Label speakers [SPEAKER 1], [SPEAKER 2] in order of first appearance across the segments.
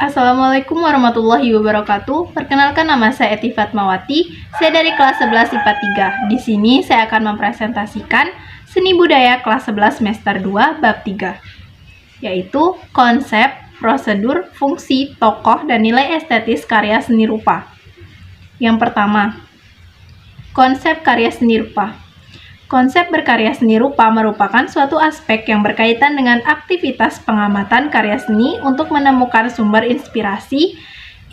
[SPEAKER 1] Assalamualaikum warahmatullahi wabarakatuh. Perkenalkan, nama saya Eti Fatmawati. Saya dari kelas 11 IPA 3. Di sini saya akan mempresentasikan seni budaya kelas 11 semester 2 bab 3, yaitu konsep, prosedur, fungsi, tokoh, dan nilai estetis karya seni rupa. Yang pertama, konsep karya seni rupa. Konsep berkarya seni rupa merupakan suatu aspek yang berkaitan dengan aktivitas pengamatan karya seni untuk menemukan sumber inspirasi,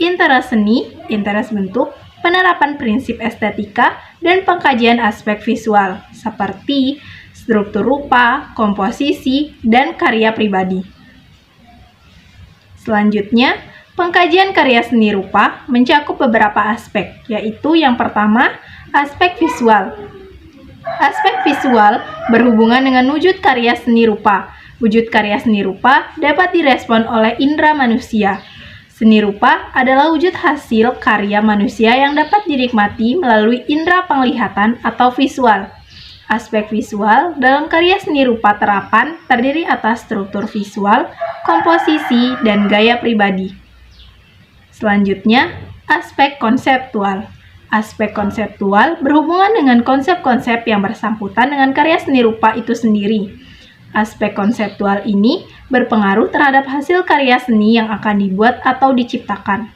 [SPEAKER 1] interest seni, interest bentuk, penerapan prinsip estetika, dan pengkajian aspek visual, seperti struktur rupa, komposisi, dan karya pribadi. Selanjutnya, pengkajian karya seni rupa mencakup beberapa aspek, yaitu yang pertama, aspek visual. Aspek visual berhubungan dengan wujud karya seni rupa. Wujud karya seni rupa dapat direspon oleh indera manusia. Seni rupa adalah wujud hasil karya manusia yang dapat dinikmati melalui indera penglihatan atau visual. Aspek visual dalam karya seni rupa terapan terdiri atas struktur visual, komposisi, dan gaya pribadi. Selanjutnya, aspek konseptual. Aspek konseptual berhubungan dengan konsep-konsep yang bersangkutan dengan karya seni rupa itu sendiri. Aspek konseptual ini berpengaruh terhadap hasil karya seni yang akan dibuat atau diciptakan.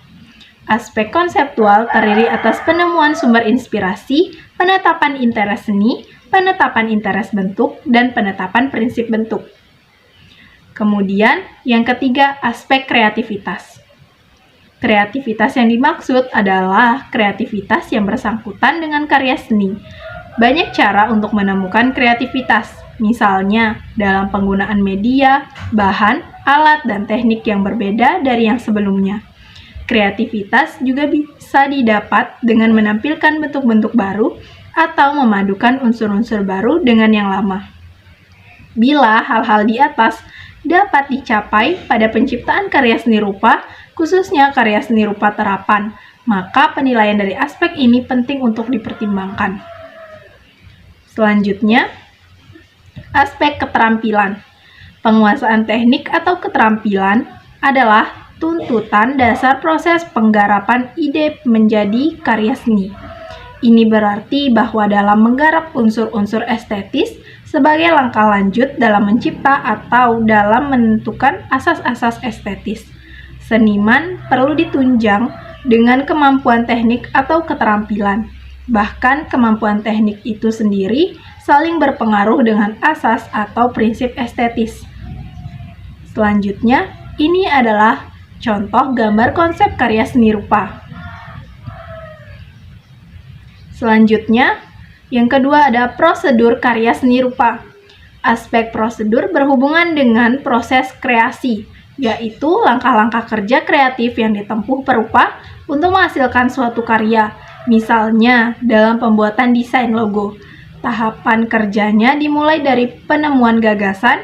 [SPEAKER 1] Aspek konseptual terdiri atas penemuan sumber inspirasi, penetapan interest seni, penetapan interest bentuk, dan penetapan prinsip bentuk. Kemudian, yang ketiga, aspek kreativitas. Kreativitas yang dimaksud adalah kreativitas yang bersangkutan dengan karya seni. Banyak cara untuk menemukan kreativitas, misalnya dalam penggunaan media, bahan, alat, dan teknik yang berbeda dari yang sebelumnya. Kreativitas juga bisa didapat dengan menampilkan bentuk-bentuk baru atau memadukan unsur-unsur baru dengan yang lama. Bila hal-hal di atas dapat dicapai pada penciptaan karya seni rupa, khususnya karya seni rupa terapan, maka penilaian dari aspek ini penting untuk dipertimbangkan. Selanjutnya, aspek keterampilan. Penguasaan teknik atau keterampilan adalah tuntutan dasar proses penggarapan ide menjadi karya seni. Ini berarti bahwa dalam menggarap unsur-unsur estetis sebagai langkah lanjut dalam mencipta atau dalam menentukan asas-asas estetis, seniman perlu ditunjang dengan kemampuan teknik atau keterampilan. Bahkan kemampuan teknik itu sendiri saling berpengaruh dengan asas atau prinsip estetis. Selanjutnya, ini adalah contoh gambar konsep karya seni rupa. Selanjutnya, yang kedua ada prosedur karya seni rupa. Aspek prosedur berhubungan dengan proses kreasi, yaitu langkah-langkah kerja kreatif yang ditempuh perupa untuk menghasilkan suatu karya. Misalnya, dalam pembuatan desain logo, tahapan kerjanya dimulai dari penemuan gagasan,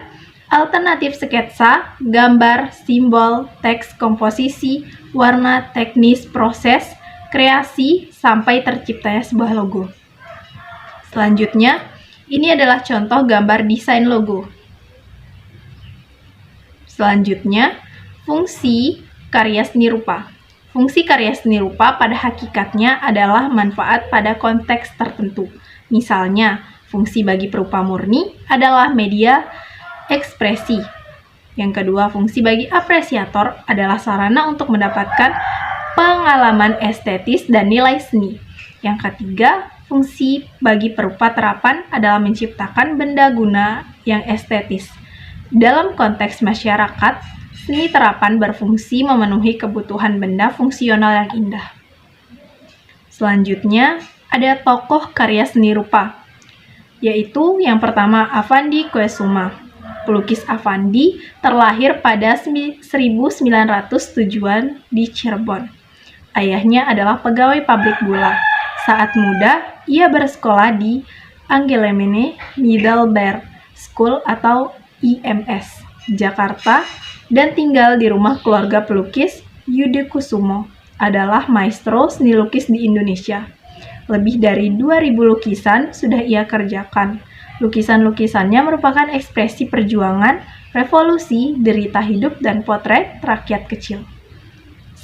[SPEAKER 1] alternatif sketsa, gambar, simbol, teks, komposisi, warna, teknis, proses, kreasi, sampai terciptanya sebuah logo. Selanjutnya, ini adalah contoh gambar desain logo. Selanjutnya, fungsi karya seni rupa. Fungsi karya seni rupa pada hakikatnya adalah manfaat pada konteks tertentu. Misalnya, fungsi bagi perupa murni adalah media ekspresi. Yang kedua, fungsi bagi apresiator adalah sarana untuk mendapatkan pengalaman estetis dan nilai seni. Yang ketiga, fungsi bagi perupa terapan adalah menciptakan benda guna yang estetis. Dalam konteks masyarakat, seni terapan berfungsi memenuhi kebutuhan benda fungsional yang indah. Selanjutnya, ada tokoh karya seni rupa, yaitu yang pertama Affandi Koesuma. Pelukis Affandi terlahir pada 1907 di Cirebon. Ayahnya adalah pegawai pabrik gula. Saat muda, ia bersekolah di Angoulême Middelbare School atau IMS, Jakarta, dan tinggal di rumah keluarga pelukis Yude Kusumo, adalah maestro seni lukis di Indonesia. Lebih dari 2000 lukisan sudah ia kerjakan. Lukisan-lukisannya merupakan ekspresi perjuangan, revolusi, derita hidup, dan potret rakyat kecil.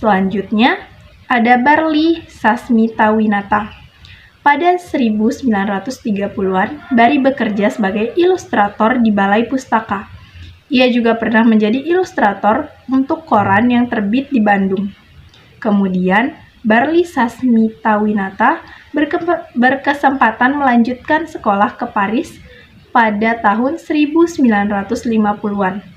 [SPEAKER 1] Selanjutnya, ada Barli Sasmitawinata. Pada 1930-an, Bari bekerja sebagai ilustrator di Balai Pustaka. Ia juga pernah menjadi ilustrator untuk koran yang terbit di Bandung. Kemudian, Barli Sasmitawinata berkesempatan melanjutkan sekolah ke Paris pada tahun 1950-an.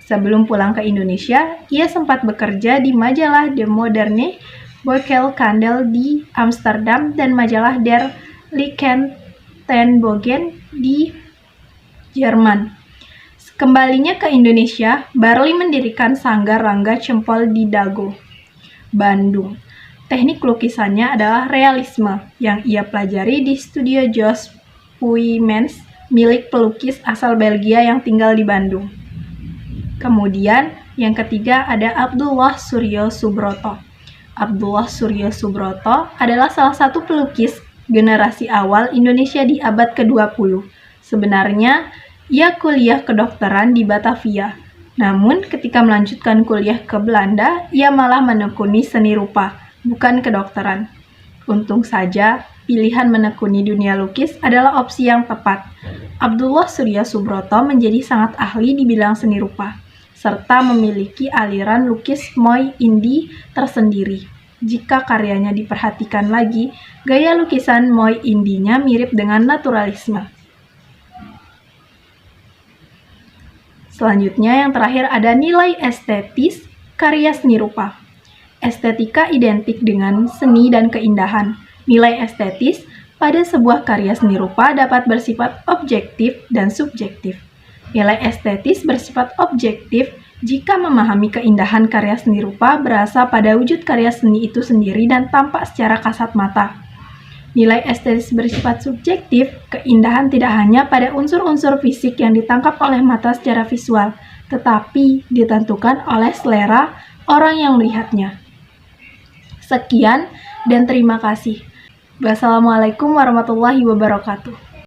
[SPEAKER 1] Sebelum pulang ke Indonesia, ia sempat bekerja di majalah De Moderne Boekel-Candle di Amsterdam dan majalah Der Lichtenbogen di Jerman. Kembalinya ke Indonesia, Barli mendirikan Sanggar Rangga Cempol di Dago, Bandung. Teknik lukisannya adalah realisme yang ia pelajari di studio Jos Puymans milik pelukis asal Belgia yang tinggal di Bandung. Kemudian yang ketiga ada Abdullah Suryo Subroto. Abdullah Suryo Subroto adalah salah satu pelukis generasi awal Indonesia di abad ke-20. Sebenarnya, ia kuliah kedokteran di Batavia. Namun, ketika melanjutkan kuliah ke Belanda, ia malah menekuni seni rupa, bukan kedokteran. Untung saja, pilihan menekuni dunia lukis adalah opsi yang tepat. Abdullah Suryo Subroto menjadi sangat ahli di bidang seni rupa, serta memiliki aliran lukis Moy Indie tersendiri. Jika karyanya diperhatikan lagi, gaya lukisan Moy Indie-nya mirip dengan naturalisme. Selanjutnya yang terakhir ada nilai estetis karya seni rupa. Estetika identik dengan seni dan keindahan. Nilai estetis pada sebuah karya seni rupa dapat bersifat objektif dan subjektif. Nilai estetis bersifat objektif jika memahami keindahan karya seni rupa berasal pada wujud karya seni itu sendiri dan tampak secara kasat mata. Nilai estetis bersifat subjektif, keindahan tidak hanya pada unsur-unsur fisik yang ditangkap oleh mata secara visual, tetapi ditentukan oleh selera orang yang melihatnya. Sekian dan terima kasih. Wassalamualaikum warahmatullahi wabarakatuh.